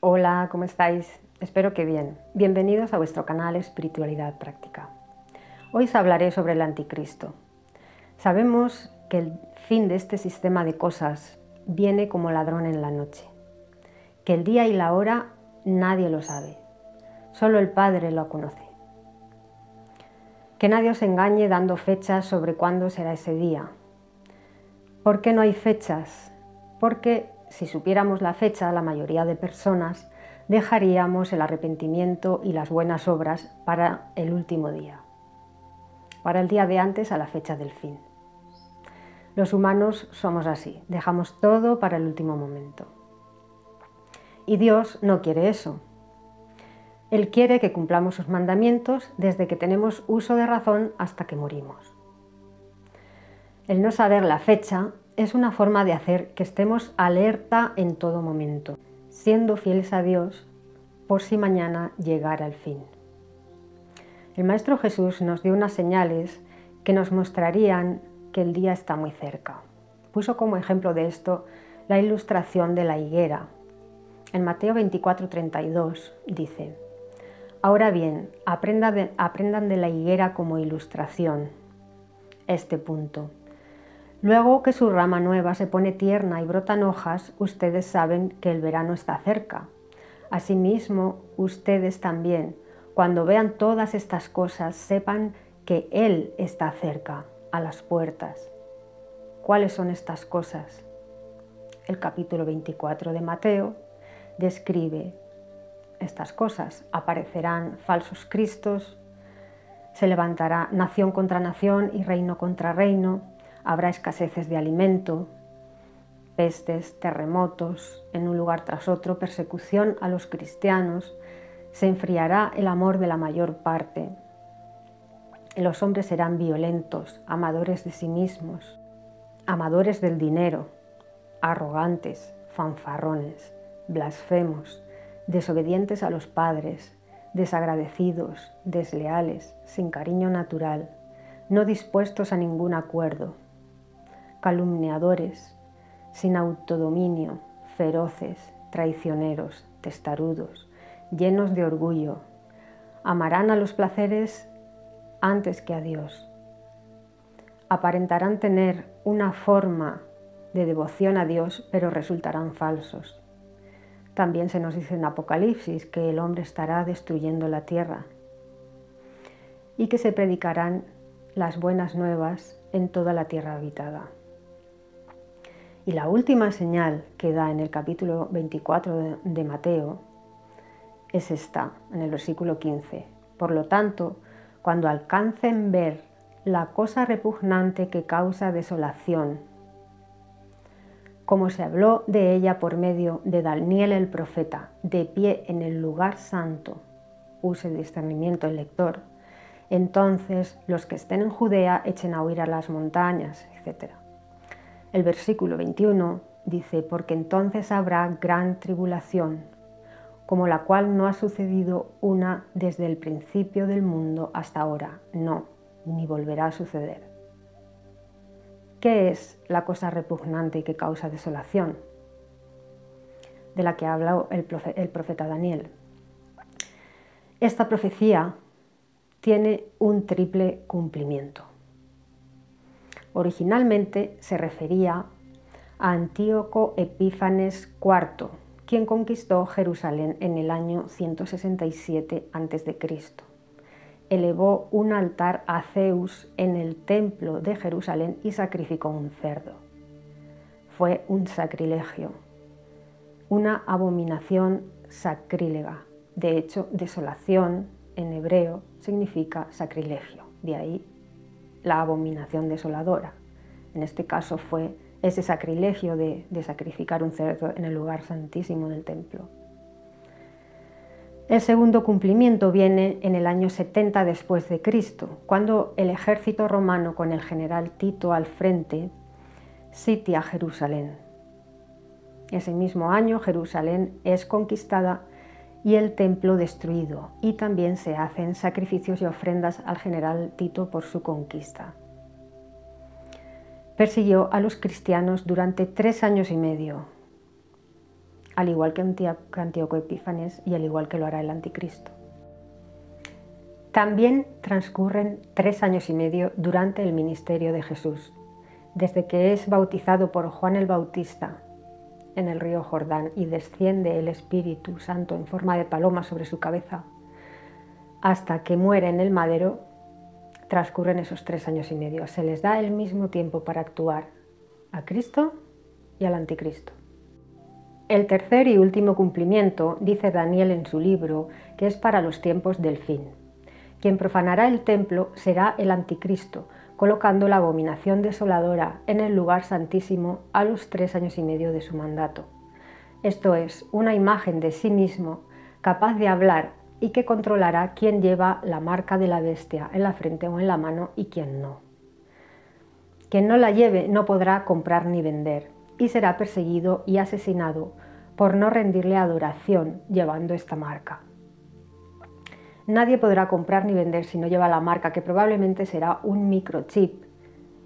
Hola, ¿cómo estáis? Espero que bien. Bienvenidos a vuestro canal Espiritualidad Práctica. Hoy os hablaré sobre el anticristo. Sabemos que el fin de este sistema de cosas viene como ladrón en la noche, que el día y la hora nadie lo sabe, solo el Padre lo conoce. Que nadie os engañe dando fechas sobre cuándo será ese día. ¿Por qué no hay fechas? Porque si supiéramos la fecha, la mayoría de personas dejaríamos el arrepentimiento y las buenas obras para el último día, para el día de antes a la fecha del fin. Los humanos somos así, dejamos todo para el último momento. Y Dios no quiere eso. Él quiere que cumplamos sus mandamientos desde que tenemos uso de razón hasta que morimos. El no saber la fecha es una forma de hacer que estemos alerta en todo momento, siendo fieles a Dios por si mañana llegara el fin. El Maestro Jesús nos dio unas señales que nos mostrarían que el día está muy cerca. Puso como ejemplo de esto la ilustración de la higuera. En Mateo 24:32 dice: Ahora bien, aprendan de la higuera como ilustración este punto. Luego que su rama nueva se pone tierna y brotan hojas, ustedes saben que el verano está cerca. Asimismo, ustedes también, cuando vean todas estas cosas, sepan que Él está cerca, a las puertas. ¿Cuáles son estas cosas? El capítulo 24 de Mateo describe estas cosas. Aparecerán falsos cristos, se levantará nación contra nación y reino contra reino. Habrá escaseces de alimento, pestes, terremotos, en un lugar tras otro, persecución a los cristianos, se enfriará el amor de la mayor parte. Los hombres serán violentos, amadores de sí mismos, amadores del dinero, arrogantes, fanfarrones, blasfemos, desobedientes a los padres, desagradecidos, desleales, sin cariño natural, no dispuestos a ningún acuerdo, calumniadores, sin autodominio, feroces, traicioneros, testarudos, llenos de orgullo. Amarán a los placeres antes que a Dios. Aparentarán tener una forma de devoción a Dios, pero resultarán falsos. También se nos dice en Apocalipsis que el hombre estará destruyendo la tierra y que se predicarán las buenas nuevas en toda la tierra habitada. Y la última señal que da en el capítulo 24 de Mateo es esta, en el versículo 15. Por lo tanto, cuando alcancen ver la cosa repugnante que causa desolación, como se habló de ella por medio de Daniel el profeta, de pie en el lugar santo, use el discernimiento el lector, entonces los que estén en Judea echen a huir a las montañas, etc. El versículo 21 dice: porque entonces habrá gran tribulación, como la cual no ha sucedido una desde el principio del mundo hasta ahora, no, ni volverá a suceder. ¿Qué es la cosa repugnante que causa desolación? De la que habló el profeta Daniel. Esta profecía tiene un triple cumplimiento. Originalmente se refería a Antíoco Epífanes IV, quien conquistó Jerusalén en el año 167 a.C. Elevó un altar a Zeus en el templo de Jerusalén y sacrificó un cerdo. Fue un sacrilegio, una abominación sacrílega. De hecho, desolación en hebreo significa sacrilegio, de ahí la abominación desoladora. En este caso fue ese sacrilegio de sacrificar un cerdo en el lugar santísimo del templo. El segundo cumplimiento viene en el año 70 después de Cristo, cuando el ejército romano con el general Tito al frente sitia Jerusalén. Ese mismo año Jerusalén es conquistada y el templo destruido, y también se hacen sacrificios y ofrendas al general Tito por su conquista. Persiguió a los cristianos durante 3 años y medio. al igual que Antíoco Epífanes y al igual que lo hará el Anticristo. También transcurren 3 años y medio durante el ministerio de Jesús, desde que es bautizado por Juan el Bautista en el río Jordán y desciende el Espíritu Santo en forma de paloma sobre su cabeza, hasta que muere en el madero. Transcurren esos 3 años y medio. Se les da el mismo tiempo para actuar a Cristo y al Anticristo. El tercer y último cumplimiento, dice Daniel en su libro, que es para los tiempos del fin. Quien profanará el templo será el Anticristo, colocando la abominación desoladora en el lugar santísimo a los 3 años y medio de su mandato. Esto es, una imagen de sí mismo capaz de hablar y que controlará quién lleva la marca de la bestia en la frente o en la mano y quién no. Quien no la lleve no podrá comprar ni vender y será perseguido y asesinado por no rendirle adoración llevando esta marca. Nadie podrá comprar ni vender si no lleva la marca, que probablemente será un microchip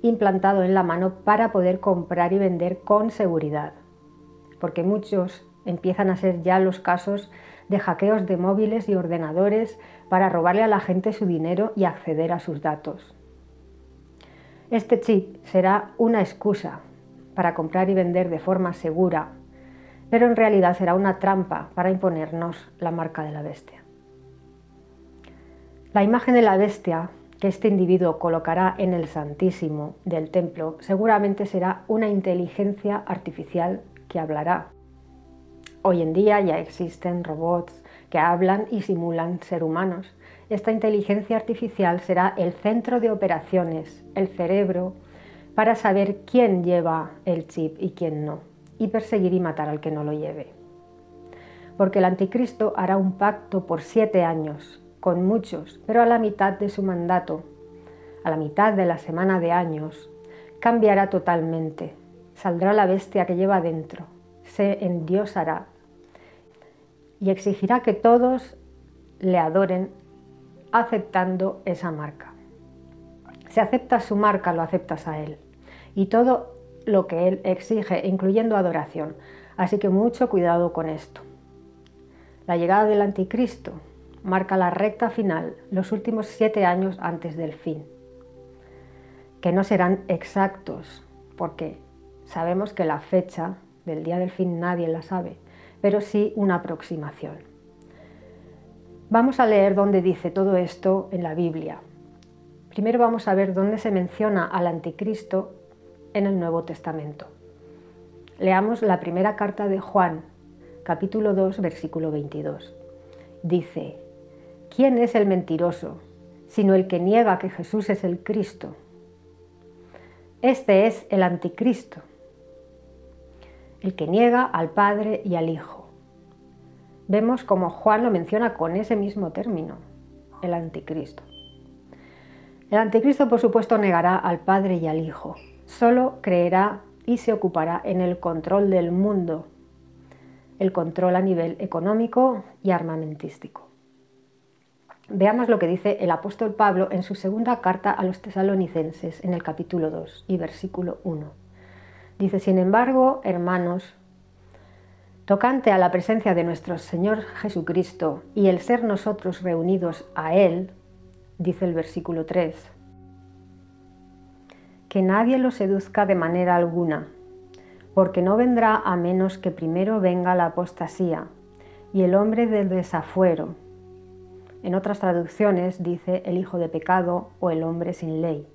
implantado en la mano para poder comprar y vender con seguridad, porque muchos empiezan a ser ya los casos de hackeos de móviles y ordenadores para robarle a la gente su dinero y acceder a sus datos. Este chip será una excusa para comprar y vender de forma segura, pero en realidad será una trampa para imponernos la marca de la bestia. La imagen de la bestia que este individuo colocará en el Santísimo del templo seguramente será una inteligencia artificial que hablará. Hoy en día ya existen robots que hablan y simulan ser humanos. Esta inteligencia artificial será el centro de operaciones, el cerebro, para saber quién lleva el chip y quién no, y perseguir y matar al que no lo lleve. Porque el Anticristo hará un pacto por 7 años con muchos, pero a la mitad de su mandato, a la mitad de la semana de años, cambiará totalmente. Saldrá la bestia que lleva dentro, se endiosará y exigirá que todos le adoren aceptando esa marca. Si aceptas su marca, lo aceptas a él y todo lo que él exige, incluyendo adoración. Así que mucho cuidado con esto. La llegada del Anticristo marca la recta final, los últimos 7 años antes del fin, que no serán exactos, porque sabemos que la fecha del día del fin nadie la sabe, pero sí una aproximación. Vamos a leer dónde dice todo esto en la Biblia. Primero vamos a ver dónde se menciona al Anticristo en el Nuevo Testamento. Leamos la primera carta de Juan, capítulo 2, versículo 22. Dice: ¿quién es el mentiroso, sino el que niega que Jesús es el Cristo? Este es el Anticristo, el que niega al Padre y al Hijo. Vemos como Juan lo menciona con ese mismo término, el Anticristo. El Anticristo, por supuesto, negará al Padre y al Hijo. Solo creerá y se ocupará en el control del mundo, el control a nivel económico y armamentístico. Veamos lo que dice el apóstol Pablo en su segunda carta a los tesalonicenses, en el capítulo 2 y versículo 1. Dice: sin embargo, hermanos, tocante a la presencia de nuestro Señor Jesucristo y el ser nosotros reunidos a Él, dice el versículo 3, que nadie lo seduzca de manera alguna, porque no vendrá a menos que primero venga la apostasía y el hombre del desafuero. En otras traducciones dice el hijo de pecado o el hombre sin ley.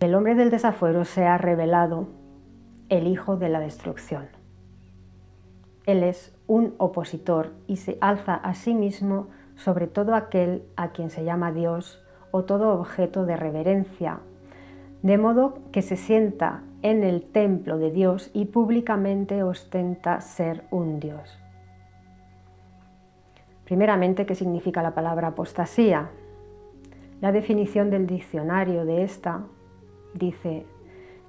El hombre del desafuero se ha revelado, el hijo de la destrucción. Él es un opositor y se alza a sí mismo sobre todo aquel a quien se llama Dios o todo objeto de reverencia, de modo que se sienta en el templo de Dios y públicamente ostenta ser un Dios. Primeramente, ¿qué significa la palabra apostasía? La definición del diccionario de esta dice: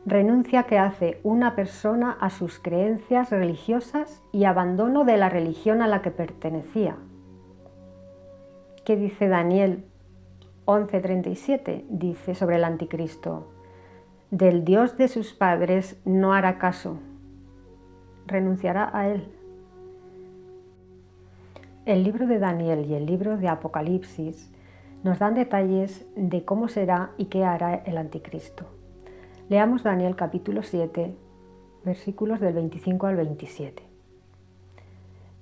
renuncia que hace una persona a sus creencias religiosas y abandono de la religión a la que pertenecía. ¿Qué dice Daniel 11:37? Dice sobre el Anticristo: del Dios de sus padres no hará caso, renunciará a él. El libro de Daniel y el libro de Apocalipsis nos dan detalles de cómo será y qué hará el anticristo. Leamos Daniel capítulo 7, versículos del 25 al 27.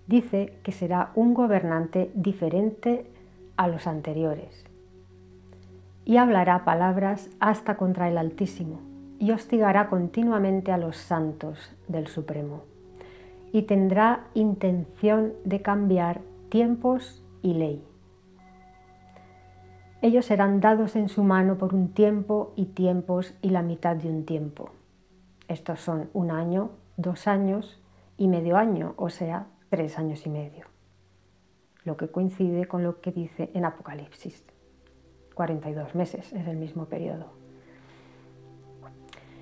Dice que será un gobernante diferente a los anteriores y hablará palabras hasta contra el Altísimo y hostigará continuamente a los santos del Supremo y tendrá intención de cambiar tiempos y ley. Ellos serán dados en su mano por un tiempo y tiempos y la mitad de un tiempo. Estos son 1 año, 2 años y medio año, o sea, 3 años y medio. Lo que coincide con lo que dice en Apocalipsis. 42 meses es el mismo periodo.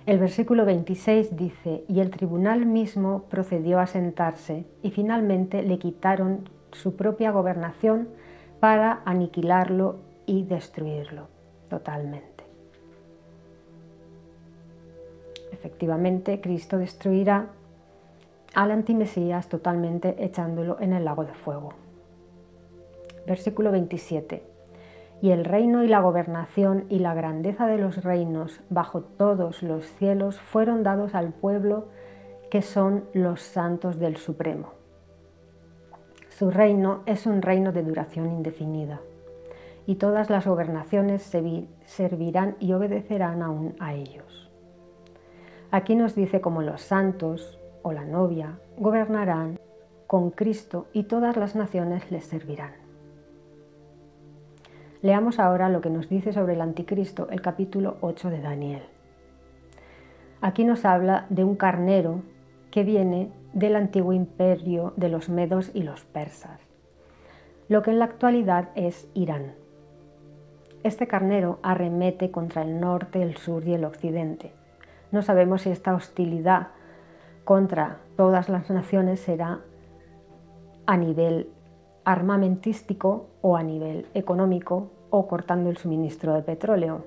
El versículo 26 dice: y el tribunal mismo procedió a sentarse y finalmente le quitaron su propia gobernación para aniquilarlo y destruirlo totalmente. Efectivamente, Cristo destruirá al antimesías totalmente echándolo en el lago de fuego. Versículo 27. Y el reino y la gobernación y la grandeza de los reinos bajo todos los cielos fueron dados al pueblo que son los santos del Supremo. Su reino es un reino de duración indefinida, y todas las gobernaciones servirán y obedecerán aún a ellos. Aquí nos dice cómo los santos, o la novia, gobernarán con Cristo y todas las naciones les servirán. Leamos ahora lo que nos dice sobre el anticristo el capítulo 8 de Daniel. Aquí nos habla de un carnero que viene del antiguo imperio de los medos y los persas, lo que en la actualidad es Irán. Este carnero arremete contra el norte, el sur y el occidente. No sabemos si esta hostilidad contra todas las naciones será a nivel armamentístico o a nivel económico o cortando el suministro de petróleo.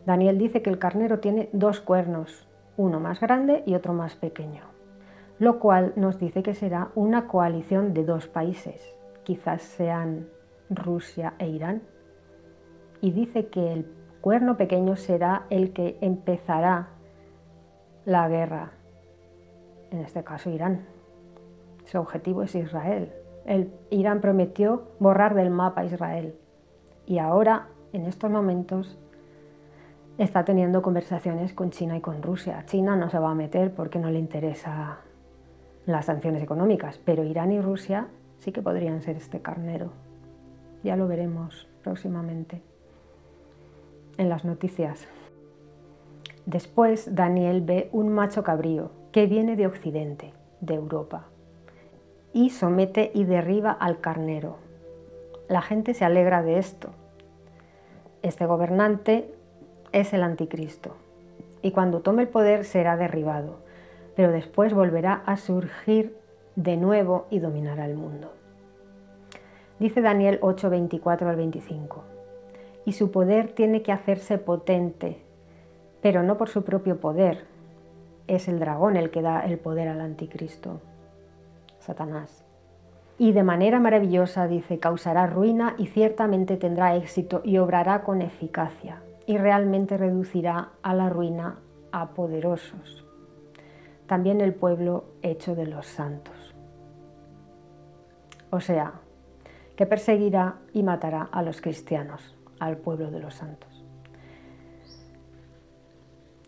Daniel dice que el carnero tiene 2 cuernos, uno más grande y otro más pequeño, lo cual nos dice que será una coalición de 2 países, quizás sean Rusia e Irán, y dice que el cuerno pequeño será el que empezará la guerra, en este caso Irán. Su objetivo es Israel. Irán prometió borrar del mapa a Israel y ahora, en estos momentos, está teniendo conversaciones con China y con Rusia. China no se va a meter porque no le interesa las sanciones económicas, pero Irán y Rusia sí que podrían ser este carnero. Ya lo veremos próximamente en las noticias. Después Daniel ve un macho cabrío que viene de Occidente, de Europa, y somete y derriba al carnero. La gente se alegra de esto. Este gobernante es el anticristo y cuando tome el poder será derribado, pero después volverá a surgir de nuevo y dominará el mundo. Dice Daniel 8, 24 al 25, y su poder tiene que hacerse potente, pero no por su propio poder. Es el dragón el que da el poder al anticristo, Satanás. Y de manera maravillosa, dice, causará ruina y ciertamente tendrá éxito y obrará con eficacia y realmente reducirá a la ruina a poderosos. También el pueblo hecho de los santos. O sea, que perseguirá y matará a los cristianos, al pueblo de los santos.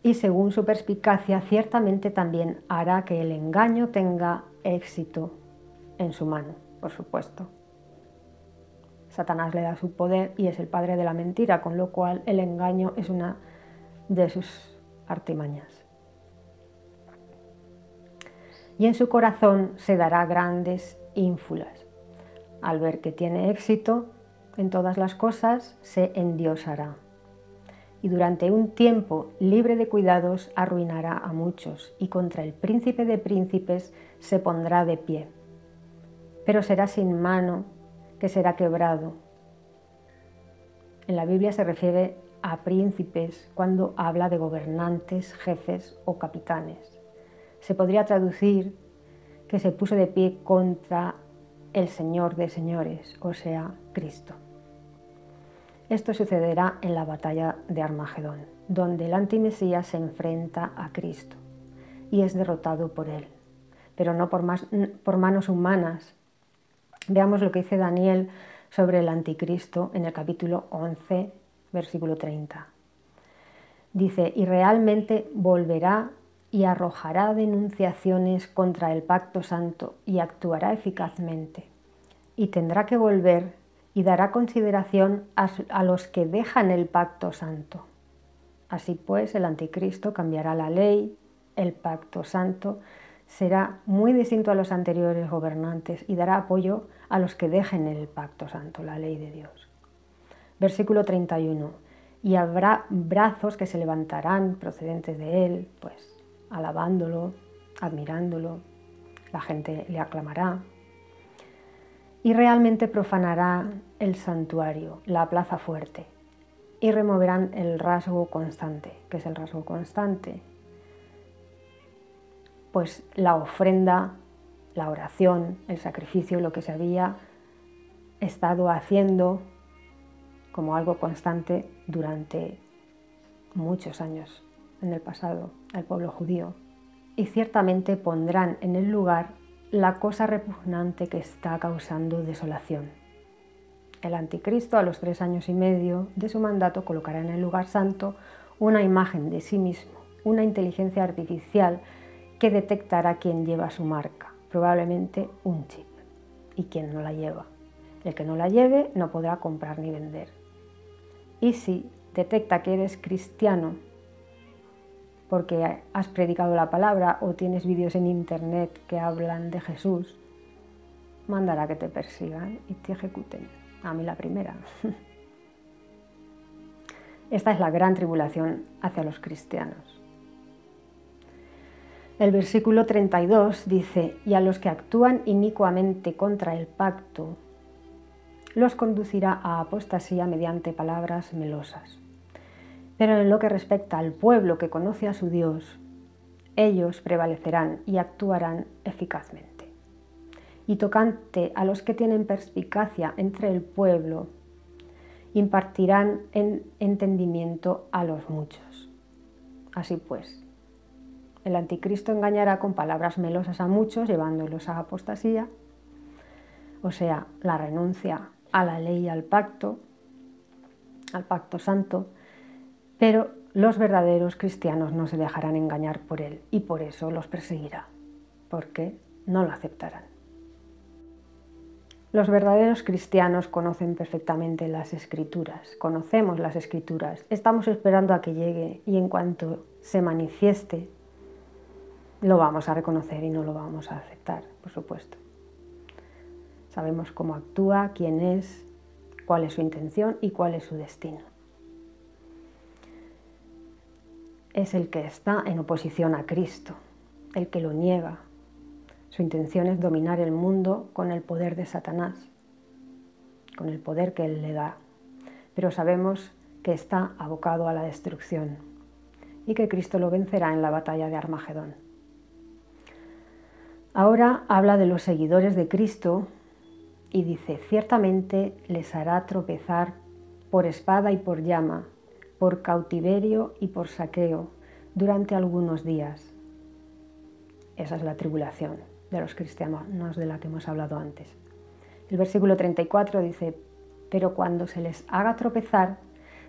Y según su perspicacia, ciertamente también hará que el engaño tenga éxito en su mano, por supuesto. Satanás le da su poder y es el padre de la mentira, con lo cual el engaño es una de sus artimañas. Y en su corazón se dará grandes ínfulas. Al ver que tiene éxito en todas las cosas, se endiosará. Y durante un tiempo libre de cuidados arruinará a muchos, y contra el príncipe de príncipes se pondrá de pie. Pero será sin mano, que será quebrado. En la Biblia se refiere a príncipes cuando habla de gobernantes, jefes o capitanes. Se podría traducir que se puso de pie contra el Señor de señores, o sea, Cristo. Esto sucederá en la batalla de Armagedón, donde el antimesías se enfrenta a Cristo y es derrotado por él, pero no por manos humanas. Veamos lo que dice Daniel sobre el anticristo en el capítulo 11, versículo 30. Dice, y realmente volverá y arrojará denunciaciones contra el pacto santo y actuará eficazmente. Y tendrá que volver y dará consideración a los que dejan el pacto santo. Así pues, el anticristo cambiará la ley, el pacto santo será muy distinto a los anteriores gobernantes y dará apoyo a los que dejen el pacto santo, la ley de Dios. Versículo 31. Y habrá brazos que se levantarán procedentes de él, pues alabándolo, admirándolo, la gente le aclamará. Y realmente profanará el santuario, la plaza fuerte, y removerán el rasgo constante. ¿Qué es el rasgo constante? Pues la ofrenda, la oración, el sacrificio, lo que se había estado haciendo como algo constante durante muchos años en el pasado, al pueblo judío. Y ciertamente pondrán en el lugar la cosa repugnante que está causando desolación. El anticristo, a los 3 años y medio de su mandato, colocará en el lugar santo una imagen de sí mismo, una inteligencia artificial que detectará quién lleva su marca, probablemente un chip, y quién no la lleva. El que no la lleve no podrá comprar ni vender. Y si detecta que eres cristiano porque has predicado la palabra o tienes vídeos en internet que hablan de Jesús, mandará que te persigan y te ejecuten. A mí la primera. Esta es la gran tribulación hacia los cristianos. El versículo 32 dice, y a los que actúan inicuamente contra el pacto, los conducirá a apostasía mediante palabras melosas. Pero en lo que respecta al pueblo que conoce a su Dios, ellos prevalecerán y actuarán eficazmente. Y tocante a los que tienen perspicacia entre el pueblo, impartirán entendimiento a los muchos. Así pues, el anticristo engañará con palabras melosas a muchos, llevándolos a apostasía, o sea, la renuncia a la ley y al pacto santo, pero los verdaderos cristianos no se dejarán engañar por él y por eso los perseguirá, porque no lo aceptarán. Los verdaderos cristianos conocen perfectamente las Escrituras, conocemos las Escrituras, estamos esperando a que llegue y en cuanto se manifieste lo vamos a reconocer y no lo vamos a aceptar, por supuesto. Sabemos cómo actúa, quién es, cuál es su intención y cuál es su destino. Es el que está en oposición a Cristo, el que lo niega. Su intención es dominar el mundo con el poder de Satanás, con el poder que él le da. Pero sabemos que está abocado a la destrucción y que Cristo lo vencerá en la batalla de Armagedón. Ahora habla de los seguidores de Cristo y dice, ciertamente les hará tropezar por espada y por llama, por cautiverio y por saqueo, durante algunos días. Esa es la tribulación de los cristianos de la que hemos hablado antes. El versículo 34 dice, pero cuando se les haga tropezar,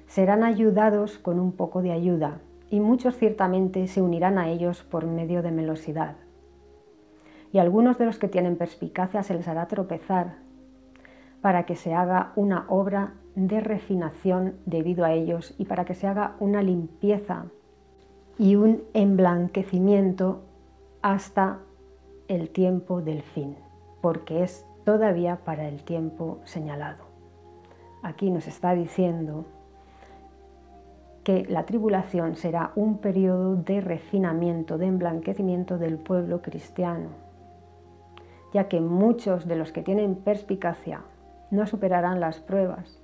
serán ayudados con un poco de ayuda, y muchos ciertamente se unirán a ellos por medio de melosidad. Y algunos de los que tienen perspicacia se les hará tropezar, para que se haga una obra de refinación debido a ellos y para que se haga una limpieza y un emblanquecimiento hasta el tiempo del fin, porque es todavía para el tiempo señalado. Aquí nos está diciendo que la tribulación será un periodo de refinamiento, de emblanquecimiento del pueblo cristiano, ya que muchos de los que tienen perspicacia no superarán las pruebas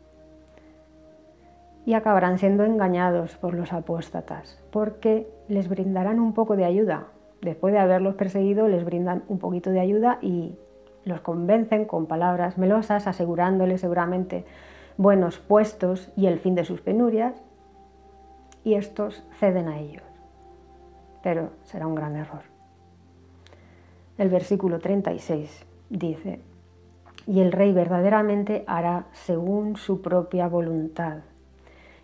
y acabarán siendo engañados por los apóstatas, porque les brindarán un poco de ayuda, Después de haberlos perseguido, les brindan un poquito de ayuda y los convencen con palabras melosas, asegurándoles seguramente buenos puestos y el fin de sus penurias, y estos ceden a ellos. Pero será un gran error. El versículo 36 dice: y el rey verdaderamente hará según su propia voluntad,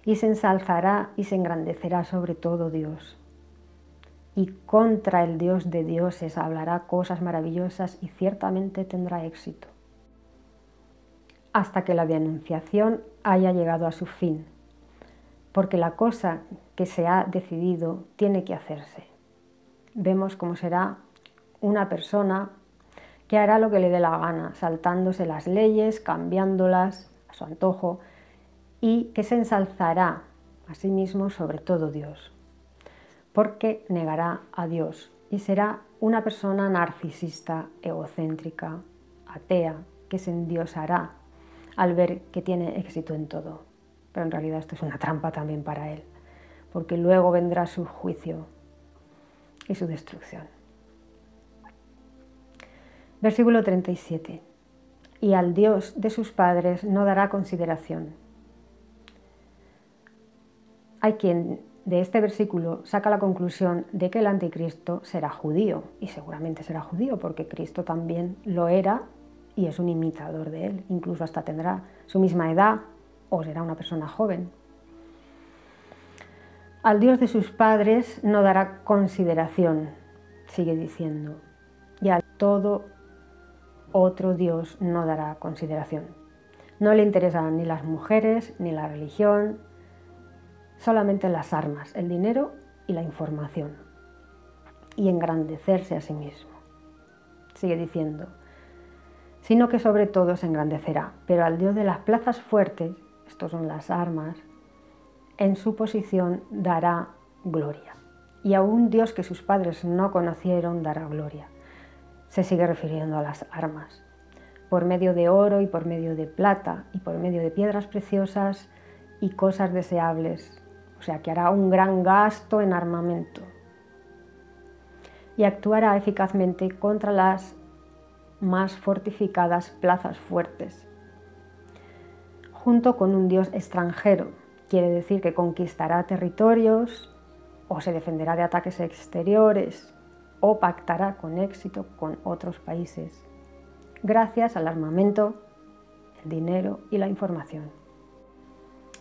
y se ensalzará y se engrandecerá sobre todo Dios. Y contra el Dios de dioses hablará cosas maravillosas y ciertamente tendrá éxito, hasta que la denunciación haya llegado a su fin, porque la cosa que se ha decidido tiene que hacerse. Vemos cómo será una persona que hará lo que le dé la gana, saltándose las leyes, cambiándolas a su antojo, y que se ensalzará a sí mismo sobre todo Dios, porque negará a Dios y será una persona narcisista, egocéntrica, atea, que se endiosará al ver que tiene éxito en todo. Pero en realidad esto es una trampa también para él, porque luego vendrá su juicio y su destrucción. Versículo 37. Y al Dios de sus padres no dará consideración. Hay quien de este versículo saca la conclusión de que el anticristo será judío, y seguramente será judío porque Cristo también lo era y es un imitador de él, incluso hasta tendrá su misma edad o será una persona joven. Al Dios de sus padres no dará consideración, sigue diciendo, y a todo otro Dios no dará consideración. No le interesarán ni las mujeres ni la religión, solamente las armas, el dinero y la información, y engrandecerse a sí mismo. Sigue diciendo, sino que sobre todo se engrandecerá, pero al Dios de las plazas fuertes, estos son las armas, en su posición dará gloria. Y a un Dios que sus padres no conocieron dará gloria. Se sigue refiriendo a las armas, por medio de oro y por medio de plata y por medio de piedras preciosas y cosas deseables. O sea, que hará un gran gasto en armamento y actuará eficazmente contra las más fortificadas plazas fuertes. Junto con un Dios extranjero, quiere decir que conquistará territorios o se defenderá de ataques exteriores o pactará con éxito con otros países, gracias al armamento, el dinero y la información.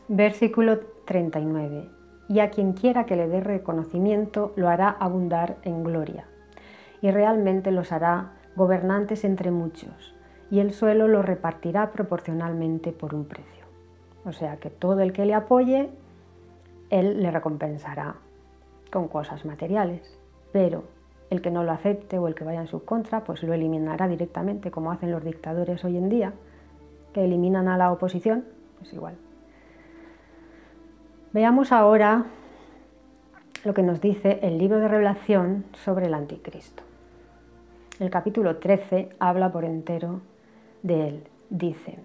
Versículo 39. Y a quien quiera que le dé reconocimiento lo hará abundar en gloria, y realmente los hará gobernantes entre muchos, y el suelo lo repartirá proporcionalmente por un precio. O sea que todo el que le apoye, él le recompensará con cosas materiales, pero el que no lo acepte o el que vaya en su contra, pues lo eliminará directamente, como hacen los dictadores hoy en día, que eliminan a la oposición, pues igual. Veamos ahora lo que nos dice el libro de Revelación sobre el anticristo. El capítulo 13 habla por entero de él. Dice,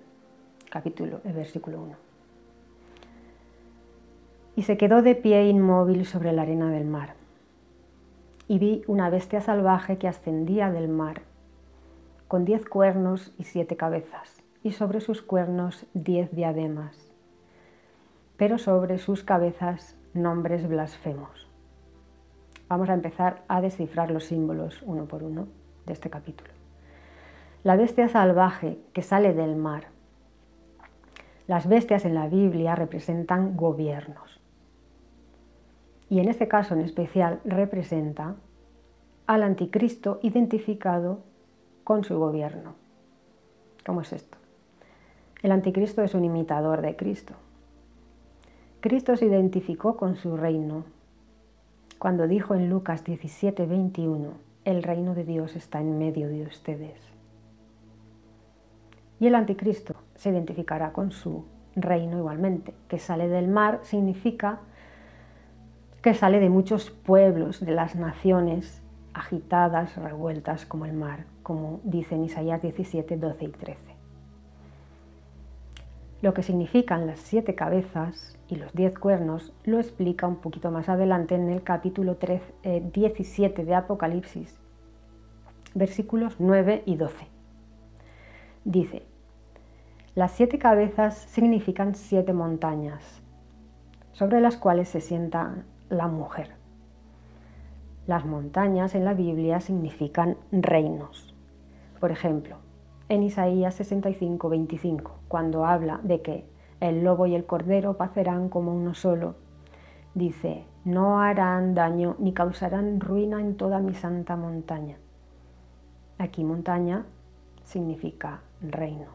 el versículo 1. Y se quedó de pie inmóvil sobre la arena del mar. Y vi una bestia salvaje que ascendía del mar, con 10 cuernos y 7 cabezas, y sobre sus cuernos 10 diademas, pero sobre sus cabezas nombres blasfemos. Vamos a empezar a descifrar los símbolos uno por uno de este capítulo. La bestia salvaje que sale del mar. Las bestias en la Biblia representan gobiernos. Y en este caso en especial representa al anticristo identificado con su gobierno. ¿Cómo es esto? El anticristo es un imitador de Cristo. Cristo se identificó con su reino cuando dijo en Lucas 17:21, el reino de Dios está en medio de ustedes. Y el anticristo se identificará con su reino igualmente, que sale del mar significa que sale de muchos pueblos, de las naciones agitadas, revueltas como el mar, como dice en Isaías 17, 12 y 13. Lo que significan las 7 cabezas y los 10 cuernos lo explica un poquito más adelante en el capítulo 17 de Apocalipsis, versículos 9 y 12. Dice: las 7 cabezas significan 7 montañas, sobre las cuales se sienta la mujer. Las montañas en la Biblia significan reinos. Por ejemplo, en Isaías 65, 25, cuando habla de que el lobo y el cordero pacerán como uno solo, dice: no harán daño ni causarán ruina en toda mi santa montaña. Aquí montaña significa reino.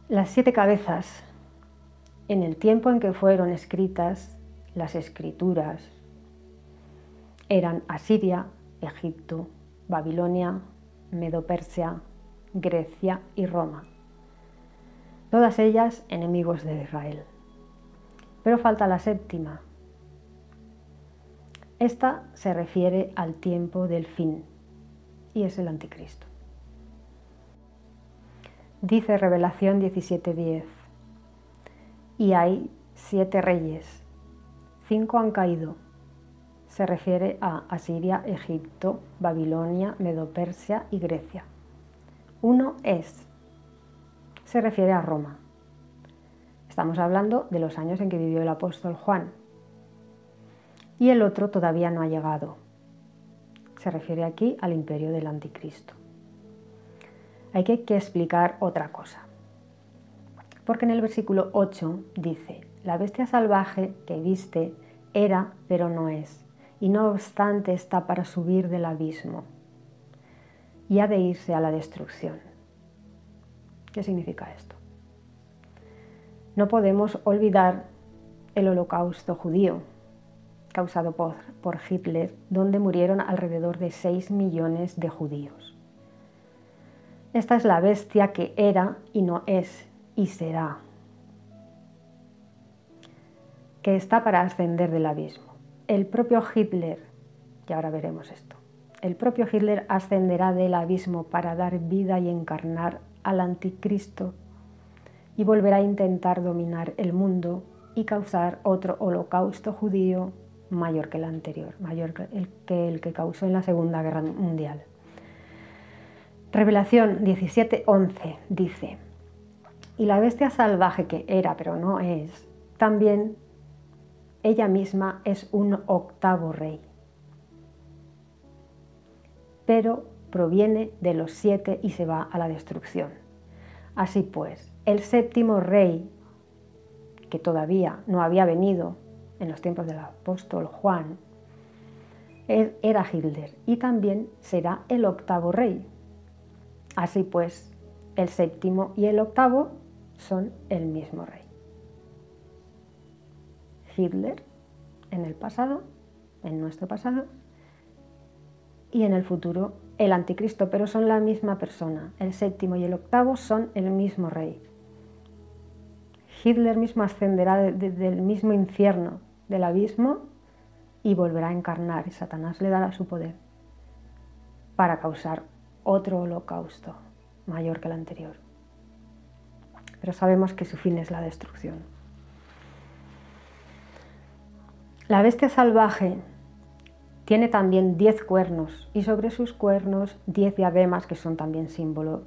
Las 7 cabezas, en el tiempo en que fueron escritas las escrituras, eran Asiria, Egipto, Babilonia, Medo-Persia, Grecia y Roma. Todas ellas enemigos de Israel. Pero falta la 7ª. Esta se refiere al tiempo del fin y es el anticristo. Dice Revelación 17:10: y hay 7 reyes, 5 han caído. Se refiere a Asiria, Egipto, Babilonia, Medo-Persia y Grecia. Uno se refiere a Roma. Estamos hablando de los años en que vivió el apóstol Juan. Y el otro todavía no ha llegado. Se refiere aquí al imperio del anticristo. Hay que explicar otra cosa. Porque en el versículo 8 dice: la bestia salvaje que viste era, pero no es, y no obstante está para subir del abismo y ha de irse a la destrucción. ¿Qué significa esto? No podemos olvidar el holocausto judío causado por Hitler, donde murieron alrededor de 6 millones de judíos. Esta es la bestia que era y no es y será, que está para ascender del abismo. El propio Hitler, y ahora veremos esto, el propio Hitler ascenderá del abismo para dar vida y encarnar al anticristo y volverá a intentar dominar el mundo y causar otro holocausto judío mayor que el anterior, mayor que el que causó en la Segunda Guerra Mundial. Revelación 17:11 dice: y la bestia salvaje que era pero no es, también ella misma es un 8º rey, pero proviene de los 7 y se va a la destrucción. Así pues, el 7º rey, que todavía no había venido en los tiempos del apóstol Juan, era Hitler, y también será el 8º rey. Así pues, el 7º y el 8º son el mismo rey. Hitler en el pasado, en nuestro pasado, y en el futuro el anticristo, pero son la misma persona. El 7º y el 8º son el mismo rey. Hitler mismo ascenderá del mismo infierno, del abismo, y volverá a encarnar, y Satanás le dará su poder para causar otro holocausto mayor que el anterior. Pero sabemos que su fin es la destrucción. La bestia salvaje tiene también 10 cuernos y sobre sus cuernos 10 diademas, que son también símbolo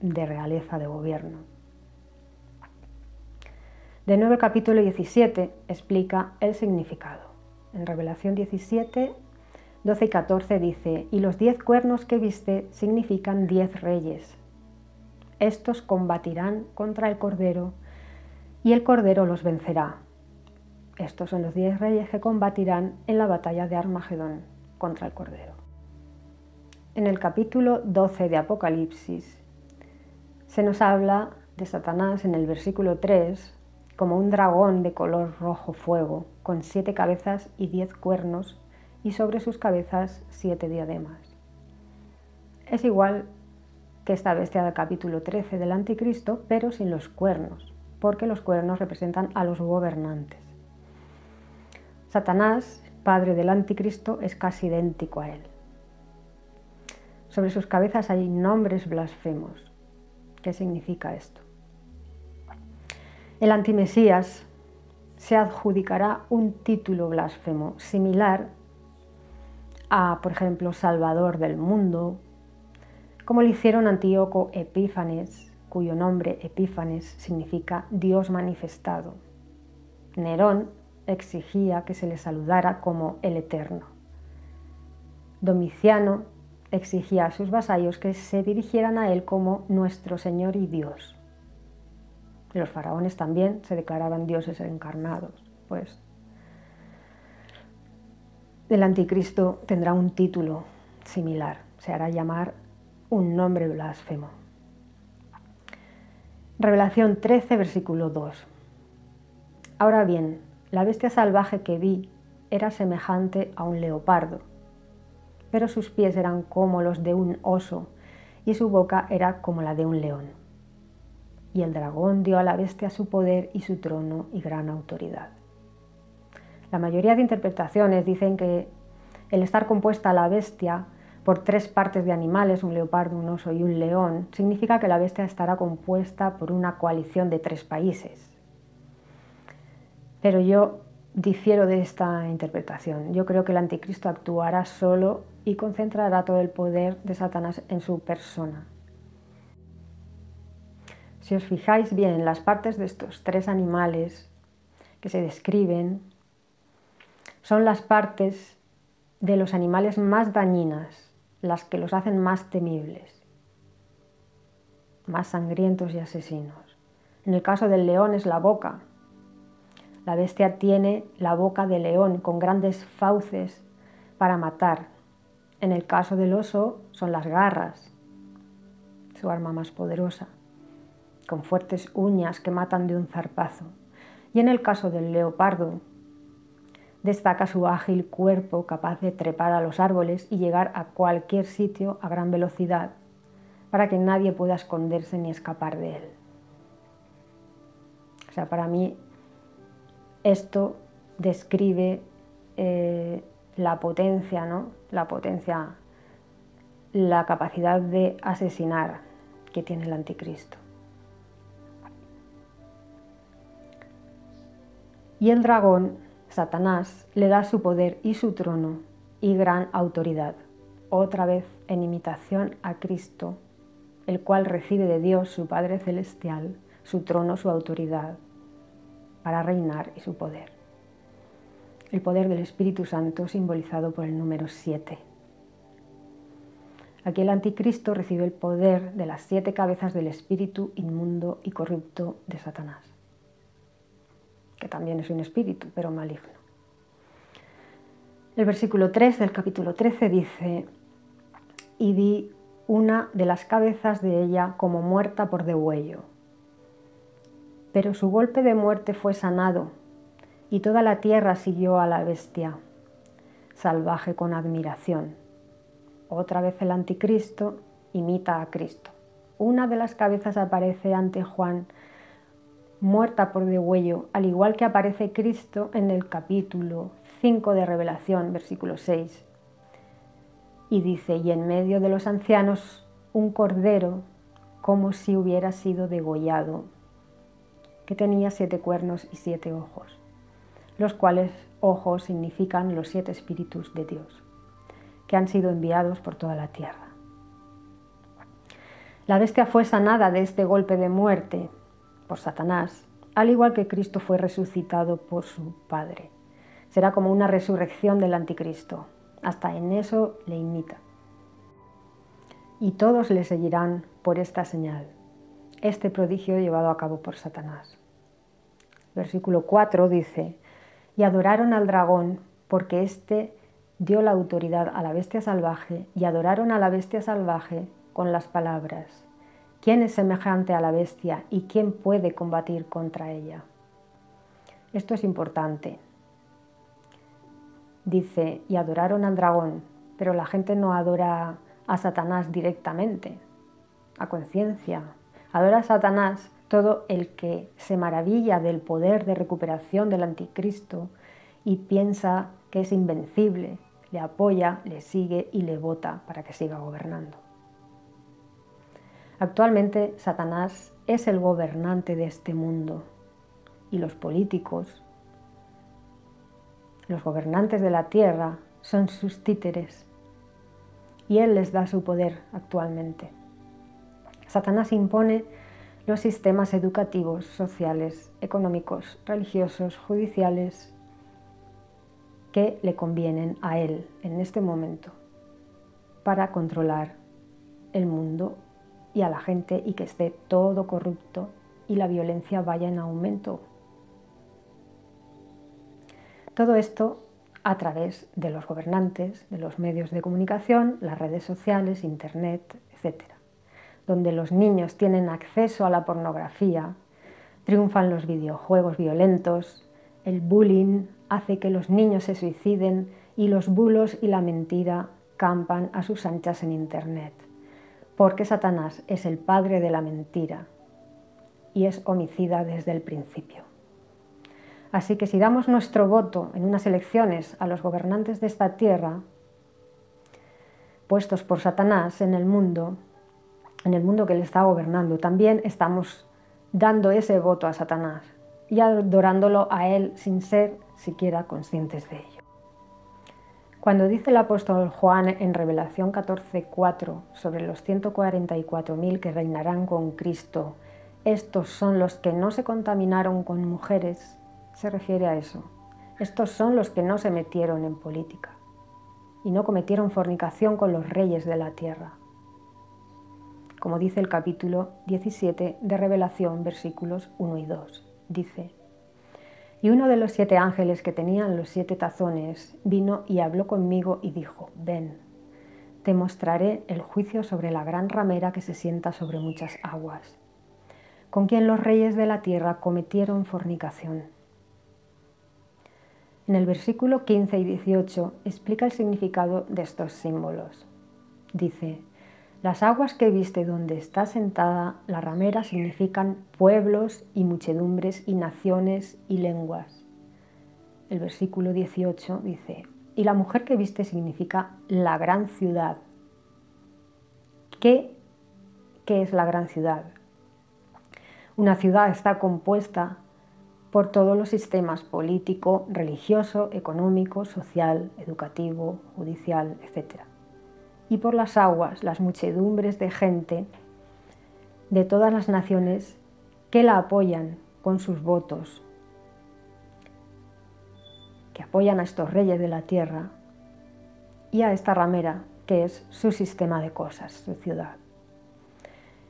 de realeza, de gobierno. De nuevo el capítulo 17 explica el significado. En Revelación 17, 12 y 14 dice: y los 10 cuernos que viste significan 10 reyes. Estos combatirán contra el Cordero y el Cordero los vencerá. Estos son los 10 reyes que combatirán en la batalla de Armagedón contra el Cordero. En el capítulo 12 de Apocalipsis se nos habla de Satanás en el versículo 3 como un dragón de color rojo fuego, con 7 cabezas y 10 cuernos, y sobre sus cabezas 7 diademas. Es igual que esta bestia del capítulo 13 del Anticristo, pero sin los cuernos, porque los cuernos representan a los gobernantes. Satanás, padre del Anticristo, es casi idéntico a él. Sobre sus cabezas hay nombres blasfemos. ¿Qué significa esto? El antimesías se adjudicará un título blasfemo similar a, por ejemplo, Salvador del mundo, como lo hicieron Antíoco Epífanes, cuyo nombre Epífanes significa Dios manifestado. Nerón exigía que se le saludara como el Eterno. Domiciano exigía a sus vasallos que se dirigieran a él como nuestro Señor y Dios. Los faraones también se declaraban dioses encarnados, pues el anticristo tendrá un título similar, se hará llamar un nombre blasfemo. Revelación 13, versículo 2. Ahora bien, la bestia salvaje que vi era semejante a un leopardo, pero sus pies eran como los de un oso y su boca era como la de un león. Y el dragón dio a la bestia su poder y su trono y gran autoridad. La mayoría de interpretaciones dicen que el estar compuesta la bestia por 3 partes de animales, un leopardo, un oso y un león, significa que la bestia estará compuesta por una coalición de 3 países. Pero yo difiero de esta interpretación. Yo creo que el anticristo actuará solo y concentrará todo el poder de Satanás en su persona. Si os fijáis bien, las partes de estos 3 animales que se describen son las partes de los animales más dañinas, las que los hacen más temibles, más sangrientos y asesinos. En el caso del león es la boca. La bestia tiene la boca de león con grandes fauces para matar. En el caso del oso son las garras, su arma más poderosa, con fuertes uñas que matan de un zarpazo. Y en el caso del leopardo, destaca su ágil cuerpo capaz de trepar a los árboles y llegar a cualquier sitio a gran velocidad, para que nadie pueda esconderse ni escapar de él. O sea, para mí esto describe la potencia, ¿no? La capacidad de asesinar que tiene el anticristo. Y el dragón, Satanás, le da su poder y su trono y gran autoridad, otra vez en imitación a Cristo, el cual recibe de Dios, su Padre Celestial, su trono, su autoridad, para reinar y su poder. El poder del Espíritu Santo simbolizado por el número 7. Aquí el anticristo recibe el poder de las 7 cabezas del espíritu inmundo y corrupto de Satanás, que también es un espíritu, pero maligno. El versículo 3 del capítulo 13 dice: y vi una de las cabezas de ella como muerta por degüello, pero su golpe de muerte fue sanado, y toda la tierra siguió a la bestia, salvaje con admiración. Otra vez el anticristo imita a Cristo. Una de las cabezas aparece ante Juan muerta por degüello, al igual que aparece Cristo en el capítulo 5 de Revelación, versículo 6. Y dice: y en medio de los ancianos un cordero como si hubiera sido degollado, que tenía 7 cuernos y 7 ojos, los cuales ojos significan los 7 espíritus de Dios, que han sido enviados por toda la tierra. La bestia fue sanada de este golpe de muerte por Satanás, al igual que Cristo fue resucitado por su Padre. Será como una resurrección del anticristo. Hasta en eso le imita. Y todos le seguirán por esta señal, este prodigio llevado a cabo por Satanás. Versículo 4 dice: y adoraron al dragón, porque éste dio la autoridad a la bestia salvaje, y adoraron a la bestia salvaje con las palabras: ¿quién es semejante a la bestia y quién puede combatir contra ella? Esto es importante. Dice: y adoraron al dragón, pero la gente no adora a Satanás directamente, a conciencia. Adora a Satanás todo el que se maravilla del poder de recuperación del anticristo y piensa que es invencible, le apoya, le sigue y le vota para que siga gobernando. Actualmente Satanás es el gobernante de este mundo y los políticos, los gobernantes de la tierra, son sus títeres y él les da su poder actualmente. Satanás impone los sistemas educativos, sociales, económicos, religiosos, judiciales que le convienen a él en este momento para controlar el mundo y a la gente y que esté todo corrupto y la violencia vaya en aumento. Todo esto a través de los gobernantes, de los medios de comunicación, las redes sociales, internet, etc. Donde los niños tienen acceso a la pornografía, triunfan los videojuegos violentos, el bullying hace que los niños se suiciden y los bulos y la mentira campan a sus anchas en internet. Porque Satanás es el padre de la mentira y es homicida desde el principio. Así que si damos nuestro voto en unas elecciones a los gobernantes de esta tierra, puestos por Satanás en el mundo que él está gobernando, también estamos dando ese voto a Satanás y adorándolo a él sin ser siquiera conscientes de ello. Cuando dice el apóstol Juan en Revelación 14:4 sobre los 144.000 que reinarán con Cristo, estos son los que no se contaminaron con mujeres, se refiere a eso. Estos son los que no se metieron en política y no cometieron fornicación con los reyes de la tierra. Como dice el capítulo 17 de Revelación, versículos 1 y 2, dice: Y uno de los 7 ángeles que tenían los 7 tazones vino y habló conmigo y dijo: Ven, te mostraré el juicio sobre la gran ramera que se sienta sobre muchas aguas, con quien los reyes de la tierra cometieron fornicación. En el versículo 15 y 18 explica el significado de estos símbolos. Dice: Las aguas que viste donde está sentada la ramera significan pueblos y muchedumbres y naciones y lenguas. El versículo 18 dice: Y la mujer que viste significa la gran ciudad. ¿Qué es la gran ciudad? Una ciudad está compuesta por todos los sistemas político, religioso, económico, social, educativo, judicial, etc. Y por las aguas, las muchedumbres de gente de todas las naciones que la apoyan con sus votos, que apoyan a estos reyes de la tierra y a esta ramera que es su sistema de cosas, su ciudad.